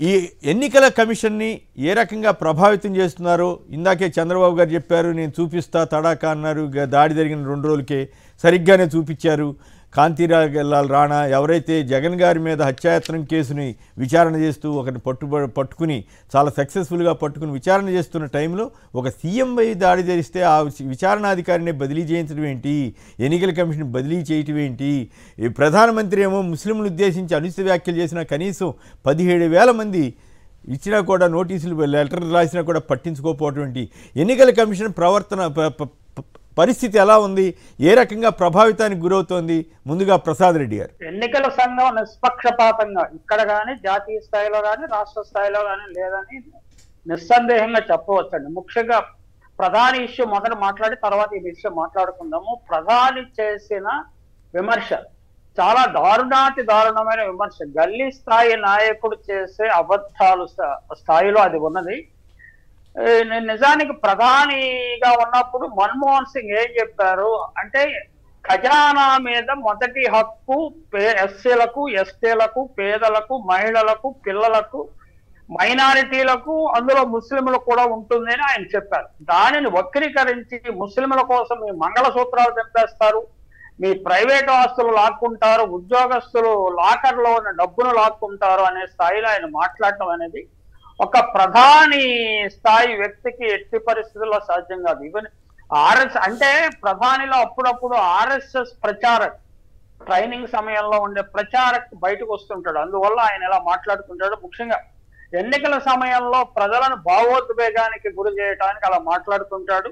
ఈ ఎన్నికల కమిషన్ని ఏ రకంగా ప్రభావితం చేస్తున్నారో ఇందాకే చంద్రబాబు గారు చెప్పారు, నేను చూపిస్తా తడాకా అన్నారు. దాడి జరిగిన 2 రోజులకే సరిగ్గానే చూపించారు. కాంతిలాల్ రాణా ఎవరైతే జగన్ గారి మీద హత్యాయత్నం కేసుని విచారణ చేస్తూ ఒకరిని పట్టుకుని చాలా సక్సెస్ఫుల్గా పట్టుకుని విచారణ చేస్తున్న టైంలో ఒక సీఎం పై దాడి జరిస్తే ఆ విచారణాధికారిని బదిలీ చేయించడం ఏంటి, ఎన్నికల కమిషన్ బదిలీ చేయటం ఏంటి? ప్రధానమంత్రి ఏమో ముస్లింలు ఉద్దేశించి అనుచిత వ్యాఖ్యలు చేసిన కనీసం 17,000 మంది ఇచ్చినా కూడా నోటీసులు లెటర్ రాసినా కూడా పట్టించుకోకపోవటం ఏంటి? ఎన్నికల కమిషన్ ప్రవర్తన పరిస్థితి ఎలా ఉంది, ఏ రకంగా ప్రభావితానికి గురవుతోంది? ముందుగా ప్రసాద్ రెడ్డి గారు. ఎన్నికల సంఘం నిష్పక్షపాతంగా ఇక్కడ కానీ జాతీయ స్థాయిలో కానీ రాష్ట్ర స్థాయిలో కానీ లేదని నిస్సందేహంగా చెప్పవచ్చండి. ముఖ్యంగా ప్రధాని ఇష్యూ మొదట మాట్లాడి తర్వాత ఈ విషయం మాట్లాడుకుందాము. ప్రధాని చేసిన విమర్శ చాలా దారుణమైన విమర్శ. గల్లీ స్థాయి నాయకుడు చేసే అబద్ధాలు స్థాయిలో అది ఉన్నది. నిజానికి ప్రధానిగా ఉన్నప్పుడు మన్మోహన్ సింగ్ ఏం చెప్పారు అంటే, ఖజానా మీద మొదటి హక్కు ఎస్సీలకు, ఎస్టీలకు, పేదలకు, మహిళలకు, పిల్లలకు, మైనారిటీలకు, అందులో ముస్లింలకు కూడా ఉంటుంది అని ఆయన చెప్పారు. దానిని వక్రీకరించి ముస్లింల కోసం మీ మంగళసూత్రాలు తెంపేస్తారు, మీ ప్రైవేటు ఆస్తులు లాక్కుంటారు, ఉద్యోగస్తులు లాకర్లో ఉన్న డబ్బును లాక్కుంటారు అనే స్థాయిలో ఆయన మాట్లాడటం అనేది ఒక ప్రధాని స్థాయి వ్యక్తికి ఎట్టి పరిస్థితుల్లో సాధ్యం కాదు. ఈవెన్ ఆర్ఎస్ అంటే ప్రధానిలో అప్పుడప్పుడు ఆర్ఎస్ఎస్ ప్రచారక్ ట్రైనింగ్ సమయంలో ఉండే ప్రచారక్ బయటకు వస్తుంటాడు. అందువల్ల ఆయన ఎలా మాట్లాడుతుంటాడు. ముఖ్యంగా ఎన్నికల సమయంలో ప్రజలను భావోద్వేగానికి గురి చేయడానికి అలా మాట్లాడుతుంటాడు.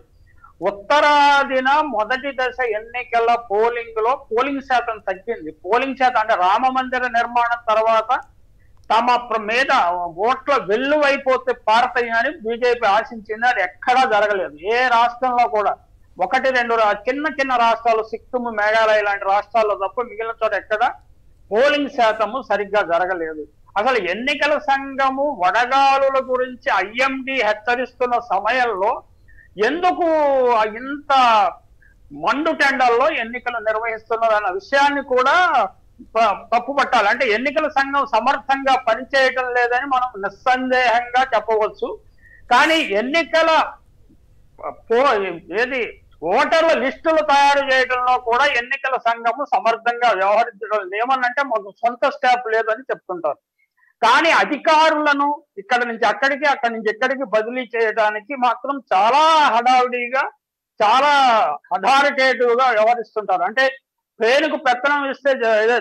ఉత్తరాదిన మొదటి దశ ఎన్నికల పోలింగ్ శాతం తగ్గింది. పోలింగ్ శాతం అంటే రామ మందిర నిర్మాణం తర్వాత తమ మీద ఓట్ల వెల్లువైపోతే పారతాయని బీజేపీ ఆశించింది. అది ఎక్కడా జరగలేదు. ఏ రాష్ట్రంలో కూడా 1-2 చిన్న రాష్ట్రాలు, సిక్కిం, మేఘాలయ లాంటి రాష్ట్రాల్లో తప్ప మిగిలిన చోట ఎక్కడ పోలింగ్ శాతము సరిగ్గా జరగలేదు. అసలు ఎన్నికల సంఘము వడగాలుల గురించి ఐఎండి హెచ్చరిస్తున్న సమయంలో ఎందుకు ఇంత మండు టెండల్లో ఎన్నికలు నిర్వహిస్తున్నారు అన్న విషయాన్ని కూడా తప్పుపట్టాలి. అంటే ఎన్నికల సంఘం సమర్థంగా పనిచేయటం లేదని మనం నిస్సందేహంగా చెప్పవచ్చు. కానీ ఎన్నికల ఓటర్ల లిస్టులు తయారు చేయడంలో కూడా ఎన్నికల సంఘము సమర్థంగా వ్యవహరించడం ఏమన్నంటే మాకు సొంత స్టాఫ్ లేదని చెప్తుంటారు. కానీ అధికారులను ఇక్కడ నుంచి అక్కడికి, అక్కడి నుంచి ఎక్కడికి బదిలీ చేయడానికి మాత్రం చాలా హడావుడిగా, చాలా అథారిటేటివ్ గా వ్యవహరిస్తుంటారు. అంటే పేరుకు పెత్తనం ఇస్తే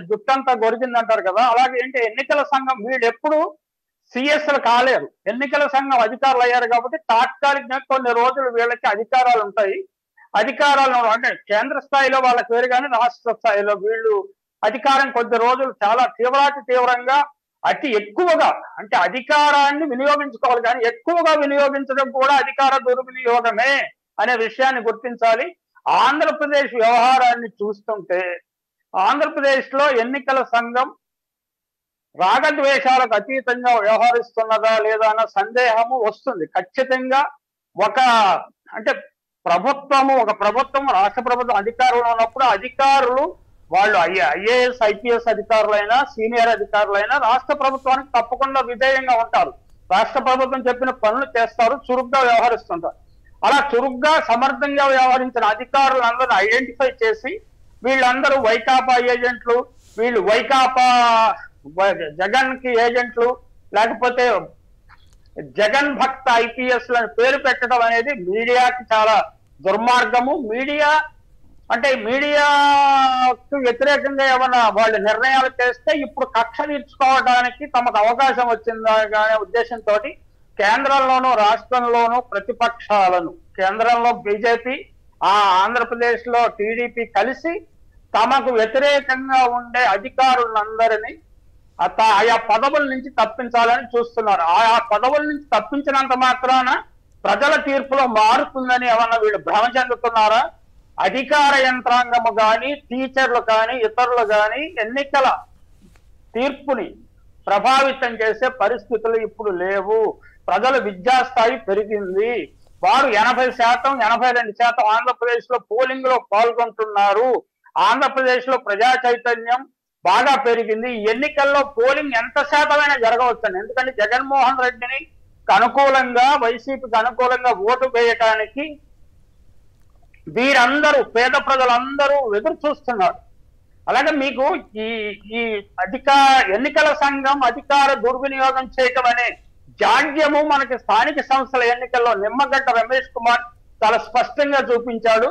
జుట్టంతా గొరిగిందంటారు కదా, అలాగే ఏంటి ఎన్నికల సంఘం వీళ్ళు ఎప్పుడు సిఎస్లు కాలేరు. ఎన్నికల సంఘం అధికారులు అయ్యారు కాబట్టి తాత్కాలికంగా కొన్ని రోజులు వీళ్ళకి అధికారాలు ఉంటాయి. అధికారాలు అంటే కేంద్ర స్థాయిలో వాళ్ళకి వేరు కానీ రాష్ట్ర స్థాయిలో వీళ్ళు అధికారం కొద్ది రోజులు చాలా తీవ్రంగా అతి ఎక్కువగా అంటే అధికారాన్ని వినియోగించుకోవాలి, కానీ ఎక్కువగా వినియోగించడం కూడా అధికార దుర్వినియోగమే అనే విషయాన్ని గుర్తించాలి. ఆంధ్రప్రదేశ్ వ్యవహారాన్ని చూస్తుంటే ఆంధ్రప్రదేశ్ లో ఎన్నికల సంఘం రాగద్వేషాలకు అతీతంగా వ్యవహరిస్తున్నదా లేదా అన్న సందేహము వస్తుంది. ఖచ్చితంగా అంటే ఒక ప్రభుత్వం రాష్ట్ర ప్రభుత్వం అధికారంలో ఉన్నప్పుడు అధికారులు వాళ్ళు ఐఏఎస్ ఐపీఎస్ అధికారులైనా సీనియర్ అధికారులైనా రాష్ట్ర ప్రభుత్వానికి తప్పకుండా విధేయంగా ఉంటారు. రాష్ట్ర ప్రభుత్వం చెప్పిన పనులు చేస్తారు, చురుగ్గా వ్యవహరిస్తుంటారు. అలా చురుగ్గా సమర్థంగా వ్యవహరించిన అధికారులందరూ ఐడెంటిఫై చేసి వీళ్ళందరూ వైకాపా ఏజెంట్లు, వీళ్ళు వైకాపా జగన్ కి ఏజెంట్లు, లేకపోతే జగన్ భక్త ఐపీఎస్ లను పేరు పెట్టడం అనేది మీడియాకి చాలా దుర్మార్గము. మీడియాకు వ్యతిరేకంగా ఏమన్నా వాళ్ళు నిర్ణయాలు చేస్తే ఇప్పుడు కక్ష తీర్చుకోవడానికి తమకు అవకాశం వచ్చిందనే ఉద్దేశంతో కేంద్రంలోనూ రాష్ట్రంలోనూ ప్రతిపక్షాలను, కేంద్రంలో బీజేపీ, ఆంధ్రప్రదేశ్ లో టీడీపీ కలిసి తమకు వ్యతిరేకంగా ఉండే అధికారులందరినీ ఆయా పదవుల నుంచి తప్పించాలని చూస్తున్నారు. ఆయా పదవుల నుంచి తప్పించినంత మాత్రాన ప్రజల తీర్పులో మారుతుందని ఏమన్నా వీళ్ళు భ్రమ చెందుతున్నారా? అధికార యంత్రాంగము కానీ, టీచర్లు కానీ, ఇతరులు కానీ ఎన్నికల తీర్పుని ప్రభావితం చేసే పరిస్థితులు ఇప్పుడు లేవు. ప్రజల విద్యాస్థాయి పెరిగింది. వారు 80%, 82% ఆంధ్రప్రదేశ్ లో పోలింగ్ లో పాల్గొంటున్నారు. ఆంధ్రప్రదేశ్ లో ప్రజా చైతన్యం బాగా పెరిగింది. ఈ ఎన్నికల్లో పోలింగ్ ఎంత శాతమైనా జరగవచ్చండి. ఎందుకంటే జగన్మోహన్ రెడ్డిని అనుకూలంగా, వైసీపీకి అనుకూలంగా ఓటు వేయటానికి వీరందరూ పేద ప్రజలందరూ ఎదురు చూస్తున్నారు. అలాగే మీకు ఈ ఈ ఎన్నికల సంఘం అధికార దుర్వినియోగం చేయటం అనే జాడ్యము మనకి స్థానిక సంస్థల ఎన్నికల్లో నిమ్మగడ్డ రమేష్ కుమార్ చాలా స్పష్టంగా చూపించాడు.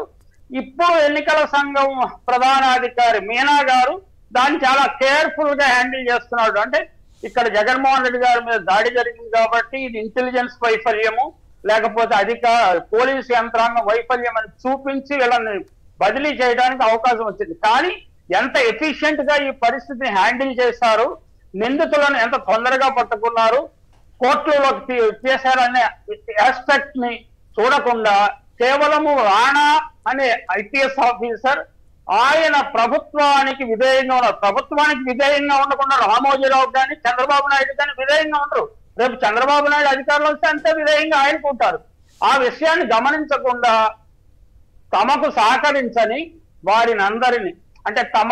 ఇప్పుడు ఎన్నికల సంఘం ప్రధానాధికారి మీనా గారు దాన్ని చాలా కేర్ఫుల్ గా హ్యాండిల్ చేస్తున్నాడు. అంటే ఇక్కడ జగన్మోహన్ రెడ్డి గారి మీద దాడి జరిగింది కాబట్టి ఇది ఇంటెలిజెన్స్ వైఫల్యము, లేకపోతే పోలీసు యంత్రాంగం వైఫల్యం అని చూపించి వీళ్ళని బదిలీ చేయడానికి అవకాశం వచ్చింది. కానీ ఎంత ఎఫిషియెంట్ గా ఈ పరిస్థితిని హ్యాండిల్ చేశారు, నిందితులను ఎంత తొందరగా పట్టుకున్నారు, కోర్టులోకి చేశారనే ఆస్పెక్ట్ ని చూడకుండా కేవలము రాణా అనే ఐపీఎస్ ఆఫీసర్ ఆయన ప్రభుత్వానికి విధేయంగా ఉన్నారు. ప్రభుత్వానికి విధేయంగా ఉండకుండా రామోజీరావు కానీ చంద్రబాబు నాయుడు కానీ విధేయంగా ఉండరు. రేపు చంద్రబాబు నాయుడు అధికారంలో వస్తే అంతే విధేయంగా ఆయనకుంటారు. ఆ విషయాన్ని గమనించకుండా తమకు సహకరించని వారిని అందరినీ, అంటే తమ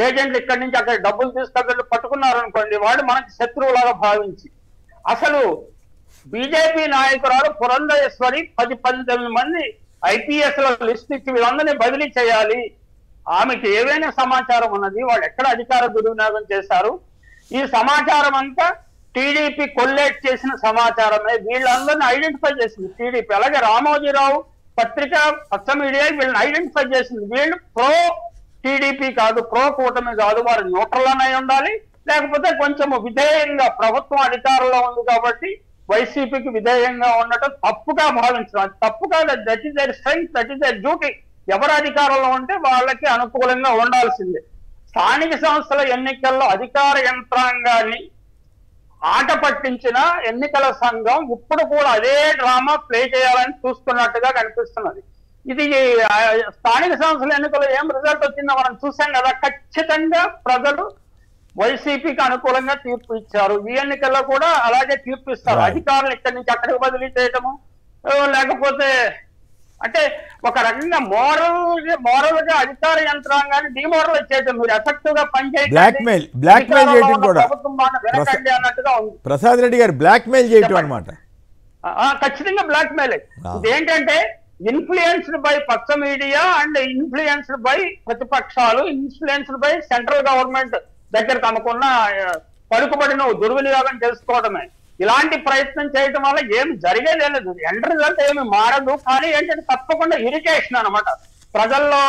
ఏజెంట్లు ఇక్కడి నుంచి అక్కడ డబ్బులు తీసుకెళ్ళి పట్టుకున్నారు అనుకోండి, వాడు మనకి శత్రువులాగా భావించి అసలు బీజేపీ నాయకురాలు పురంధరేశ్వరి 10-19 మంది ఐపీఎస్ లో లిస్ట్ ఇచ్చి వీళ్ళందరినీ బదిలీ చేయాలి, ఆమెకి ఏవైనా సమాచారం ఉన్నది, వాళ్ళు ఎక్కడ అధికార దుర్వినియోగం చేశారు, ఈ సమాచారం అంతా టీడీపీ కొల్లేట్ చేసిన సమాచారమే, వీళ్ళందరినీ ఐడెంటిఫై చేసింది టీడీపీ. అలాగే రామోజీరావు పత్రిక పచ్చ మీడియా వీళ్ళని ఐడెంటిఫై చేసింది. వీళ్ళు ప్రో టీడీపీ కాదు, ప్రో కూటమి కాదు, వారు న్యూట్రల్ అయి ఉండాలి, లేకపోతే కొంచెం విధేయంగా ప్రభుత్వం అధికారంలో ఉంది కాబట్టి వైసీపీకి విధేయంగా ఉండటం తప్పుగా భావించడం. అది తప్పు కాదు, that is their strength, that is their duty. ఎవరు అధికారంలో ఉంటే వాళ్ళకి అనుకూలంగా ఉండాల్సిందే. స్థానిక సంస్థల ఎన్నికల్లో అధికార యంత్రాంగాన్ని ఆట పట్టించిన ఎన్నికల సంఘం ఇప్పుడు కూడా అదే డ్రామా ప్లే చేయాలని చూస్తున్నట్టుగా కనిపిస్తున్నది. ఇది స్థానిక సంస్థల ఎన్నికల్లో ఏం రిజల్ట్ వచ్చిందో మనం చూసాం కదా. ఖచ్చితంగా ప్రజలు వైసీపీకి అనుకూలంగా తీర్పు ఇచ్చారు. ఈ ఎన్నికల్లో కూడా అలాగే తీర్పు ఇస్తారు. అధికారులు ఇక్కడి నుంచి అక్కడికి బదిలీ చేయటము, లేకపోతే అంటే ఒక రకంగా మోరల్ గా అధికార యంత్రాంగాన్ని డిమోరలైజ్ చేయటం, మీరు ఎఫెక్టివ్ గా పనిచేయండి, ప్రభుత్వం మాట వినకండి అన్నట్టుగా ఉంది. ప్రసాద్ రెడ్డి గారు బ్లాక్ మెయిల్ చేయటం అన్నమాట. ఖచ్చితంగా బ్లాక్ మెయిల్. ఇదేంటంటే ఇన్ఫ్లుయెన్స్డ్ బై పచ్చ మీడియా అండ్ ఇన్ఫ్లుయెన్స్డ్ బై ప్రతిపక్షాలు, ఇన్ఫ్లుయెన్స్డ్ బై సెంట్రల్ గవర్నమెంట్ దగ్గర తమకున్న పలుకుబడిన దుర్వినియోగం చేసుకోవడమే. ఇలాంటి ప్రయత్నం చేయటం వల్ల ఏమి జరిగేదే లేదు, ఎండ్ రిజల్ట్ ఏమి మారదు. కానీ ఏంటంటే తప్పకుండా ఇరిటేషన్ అనమాట ప్రజల్లో.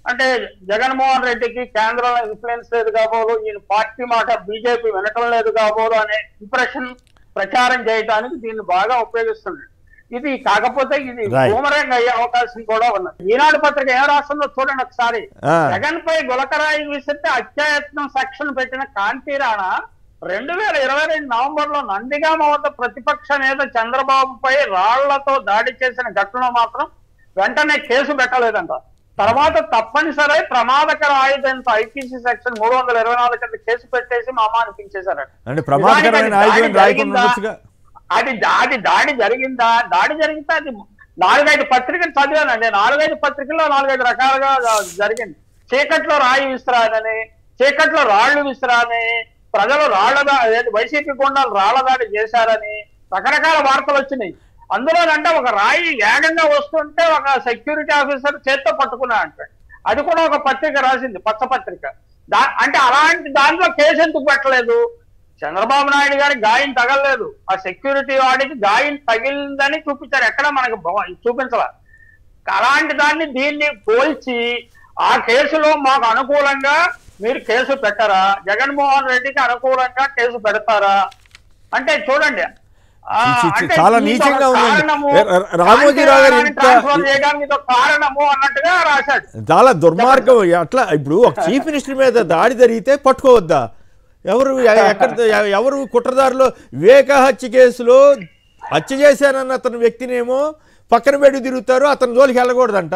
అంటే జగన్మోహన్ రెడ్డికి కేంద్రంలో ఇన్ఫ్లుయెన్స్ లేదు కాబోలు, ఈయన పార్టీ మాట బీజేపీ వినటం లేదు కాబోలు అనే ఇంప్రెషన్ ప్రచారం చేయడానికి దీన్ని బాగా ఉపయోగిస్తున్నాడు. ఇది కాకపోతే ఇది బూమరంగ్ అయ్యే అవకాశం కూడా ఉన్నది. ఈనాడు పత్రిక ఏ రాష్ట్రంలో చూడండి ఒకసారి. జగన్ పై గులకరాయి విసిరితే హత్యాయత్నం సెక్షన్ పెట్టిన కాంతి రాణా 2022 నవంబర్ లో నందిగామ వద్ద ప్రతిపక్ష నేత చంద్రబాబుపై రాళ్లతో దాడి చేసిన ఘటనలో మాత్రం వెంటనే కేసు పెట్టలేదంట. తర్వాత తప్పనిసరి ప్రమాదకర ఆయుధంతో ఐపీసీ సెక్షన్ 324 కింద కేసు పెట్టేసి మామ అనిపించేశారట. అది దాడి జరిగిందా? దాడి జరిగితే అది 4-5 పత్రికలు చదివానండి. 4-5 పత్రికల్లో 4-5 రకాలుగా జరిగింది. చీకట్లో రాయి విసిరాదని, చీకట్లో రాళ్లు విసిరాని, ప్రజలు వైసీపీ గుండాలు రాళ్ల దాడి చేశారని రకరకాల వార్తలు వచ్చినాయి. అందులోనంటే ఒక రాయి వేగంగా వస్తుంటే ఒక సెక్యూరిటీ ఆఫీసర్ చేత్తో పట్టుకున్నా అంటే అది కూడా ఒక పత్రిక రాసింది, పచ్చ పత్రిక. అంటే అలాంటి దాంట్లో కేసు ఎందుకు పెట్టలేదు? చంద్రబాబు నాయుడు గారికి గాయం తగలలేదు, ఆ సెక్యూరిటీ వాడికి గాయం తగిలిందని చూపించారు, ఎక్కడ మనకు చూపించాల. అలాంటి దాన్ని దీన్ని పోల్చి ఆ కేసులో మాకు అనుకూలంగా మీరు కేసు పెట్టరా, జగన్మోహన్ రెడ్డికి అనుకూలంగా కేసు పెడతారా అంటే చూడండి చాలా నీచంగా ఉంది. రామోజీరావు గారు కారణము అన్నట్టుగా రాశాడు. చాలా దుర్మార్గం. అట్లా ఇప్పుడు ఒక చీఫ్ మినిస్టర్ మీద దాడి జరిగితే పట్టుకోవద్దా? ఎవరు కుట్రదారులో వివేక హత్య కేసులో హత్య చేశానన్న అతని వ్యక్తినేమో పక్కన పెట్టి తిరుగుతారు, అతని జోలికి వెళ్ళకూడదంట.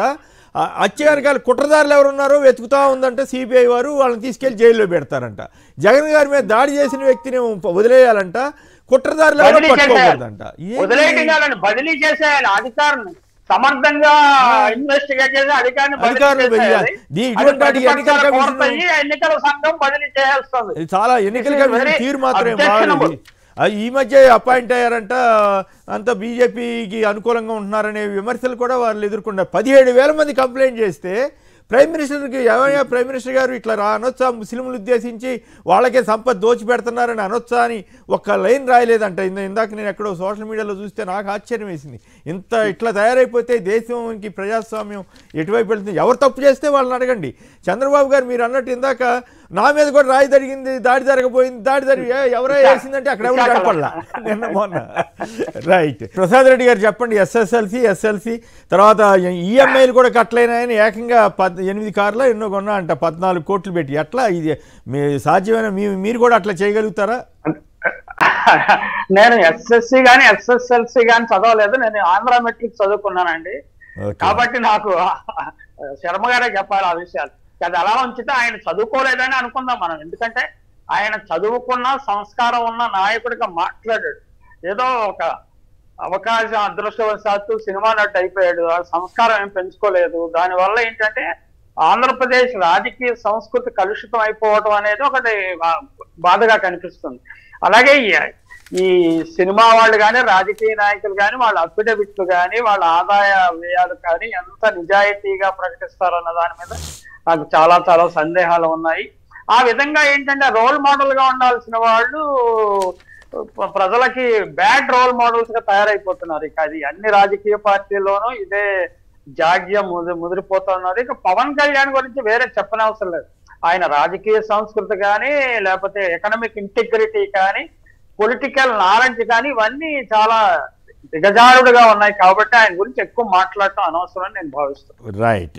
హత్య వెనకాల కుట్రదారులు ఎవరున్నారో వెతుకుతా ఉందంటే సిబిఐ వారు వాళ్ళని తీసుకెళ్లి జైల్లో పెడతారంట. జగన్ గారి మీద దాడి చేసిన వ్యక్తిని వదిలేయాలంట, కుట్రదారులు వదిలేయాలని బదిలీ చేసేయాలి అధికారులను. సమర్థంగా ఇన్వెస్టిగేట్ చేసి అధికారులు ఎన్నికల సంఘం బదిలీ చేస్తుంది. చాలా ఎన్నికల కమిషన్ తీరు మాత్రమే ఈ మధ్య అపాయింట్ అయ్యారంట, అంత బీజేపీకి అనుకూలంగా ఉంటున్నారనే విమర్శలు కూడా వాళ్ళు ఎదుర్కొన్నారు. 17,000 మంది కంప్లైంట్ చేస్తే ప్రైమ్ మినిస్టర్కి ఏమయ్యా ప్రైమ్ మినిస్టర్ గారు ఇట్లా అనొచ్చా, ముస్లింలు ఉద్దేశించి వాళ్ళకే సంపద దోచిపెడుతున్నారని అనొచ్చా అని ఒక్క లైన్ రాయలేదంట. ఇందాక నేను ఎక్కడో సోషల్ మీడియాలో చూస్తే నాకు ఆశ్చర్యం వేసింది. ఇట్లా తయారైపోతే దేశంకి ప్రజాస్వామ్యం ఎటువైపు వెళ్తుంది? ఎవరు తప్పు చేస్తే వాళ్ళని అడగండి. చంద్రబాబు గారు మీరు అన్నట్టు ఇందాక నా మీద కూడా దాడి జరగబోయింది, ఎవరో వేసిందంటే అక్కడ ఎవరు కనపడలా నిన్న మొన్న. రైట్, ప్రసాద్ రెడ్డి గారు చెప్పండి. ఎస్ఎస్ఎల్సి తర్వాత ఈఎంఐలు కూడా కట్టలేనాయని ఏకంగా 8 కార్లో ఎన్నో కొన్నా అంట 14 కోట్లు పెట్టి. ఎట్లా ఇది సాధ్యమైన మీరు కూడా అట్లా చేయగలుగుతారా? నేను ఎస్ఎస్సి గానీ ఎస్ఎస్ఎల్సి గానీ చదవలేదు, నేను ఆంధ్ర మెట్రిక్ చదువుకున్నానండి. కాబట్టి నాకు శర్మ గారే చెప్పాలి ఆ విషయాలు. అది అలా ఉంచితే ఆయన చదువుకోలేదని అనుకుందాం మనం. ఎందుకంటే ఆయన చదువుకున్న సంస్కారం ఉన్న నాయకుడిగా మాట్లాడాడు. ఏదో ఒక అవకాశం అదృష్టవశాత్తు సినిమా నటు అయిపోయాడు, సంస్కారం ఏం పెంచుకోలేదు. దానివల్ల ఏంటంటే ఆంధ్రప్రదేశ్ రాజకీయ సంస్కృతి కలుషితం అయిపోవడం అనేది ఒకటి బాధగా కనిపిస్తుంది. అలాగే ఈ సినిమా వాళ్ళు కానీ రాజకీయ నాయకులు కానీ వాళ్ళ అఫిడవిట్లు కానీ వాళ్ళ ఆదాయ వ్యయాలు కానీ ఎంత నిజాయితీగా ప్రకటిస్తారన్న దాని మీద నాకు చాలా చాలా సందేహాలు ఉన్నాయి. ఆ విధంగా ఏంటంటే రోల్ మోడల్ గా ఉండాల్సిన వాళ్ళు ప్రజలకి బ్యాడ్ రోల్ మోడల్స్ గా తయారైపోతున్నారు. ఇక అది అన్ని రాజకీయ పార్టీల్లోనూ ఇదే జాడ్యం ముదిరిపోతున్నది. ఇక పవన్ కళ్యాణ్ గురించి వేరే చెప్పనవసరం లేదు. ఆయన రాజకీయ సంస్కృతి కానీ లేకపోతే ఎకనామిక్ ఇంటిగ్రిటీ కానీ పొలిటికల్ నాలెడ్జ్ కానీ ఇవన్నీ చాలా దిగజారుడుగా ఉన్నాయి. కాబట్టి ఆయన గురించి ఎక్కువ మాట్లాడటం అనవసరం నేను భావిస్తున్నాను. రైట్.